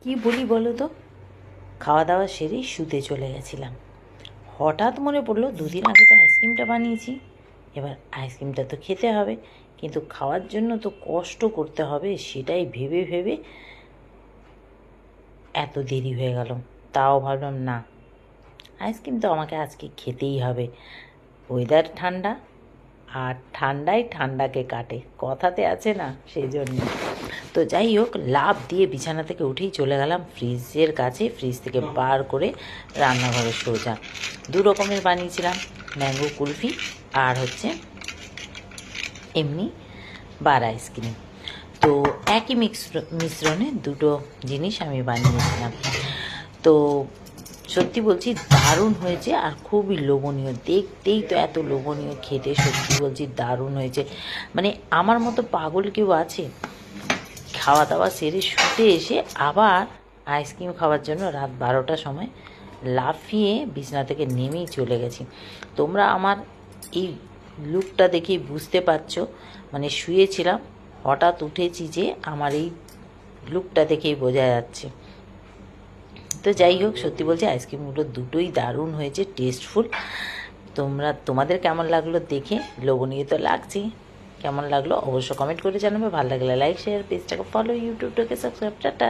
কি বলি বলো তো, খাওয়া দাওয়া সেরেই শুতে চলে গেছিলাম। হঠাৎ মনে পড়লো দুদিন আগে তো আইসক্রিমটা বানিয়েছি, এবার আইসক্রিমটা তো খেতে হবে, কিন্তু খাওয়ার জন্য তো কষ্ট করতে হবে, সেটাই ভেবে ভেবে এত দেরি হয়ে গেল। তাও ভাবলাম না, আইসক্রিম তো আমাকে আজকে খেতেই হবে। ওয়েদার ঠান্ডা, আর ঠান্ডায় ঠান্ডাকে কাটে, কথাতে আছে না, সেই জন্য। তো যাই হোক, লাফ দিয়ে বিছানা থেকে উঠেই চলে গেলাম ফ্রিজের কাছে, ফ্রিজ থেকে বার করে রান্নাঘরে সোজা। দু রকমের বানিয়েছিলাম, ম্যাঙ্গো কুলফি আর হচ্ছে এমনি বার আইসক্রিম। তো একই মিশ্রণে দুটো জিনিস আমি বানিয়েছিলাম। তো সত্যি বলছি দারুণ হয়েছে, আর খুবই লোভনীয়, দেখতেই তো এত লোভনীয়, খেতে সত্যি বলছি দারুণ হয়েছে। মানে আমার মতো পাগল কেউ আছে? খাওয়া দাওয়া সেরে শুতে এসে আবার আইসক্রিম খাওয়ার জন্য রাত 12টার সময় লাফিয়ে বিছানা থেকে নেমেই চলে গেছি। তোমরা আমার এই লুকটা দেখেই বুঝতে পারছো, মানে শুয়েছিলাম, হঠাৎ উঠেছি, যে আমার এই লুকটা দেখেই বোঝা যাচ্ছে। তো যাই হোক, সত্যি বলছি আইসক্রিমগুলো দুটোই দারুণ হয়েছে, টেস্টফুল। তোমাদের কেমন লাগলো দেখে? লোভনীয় তো লাগছে। কেমন লাগলো অবশ্য কমেন্ট করে জানাবে। ভালো লাগলে লাইক, শেয়ার, পেজটাকে ফলো, ইউটিউবটাকে সাবস্ক্রাইব। টাটা।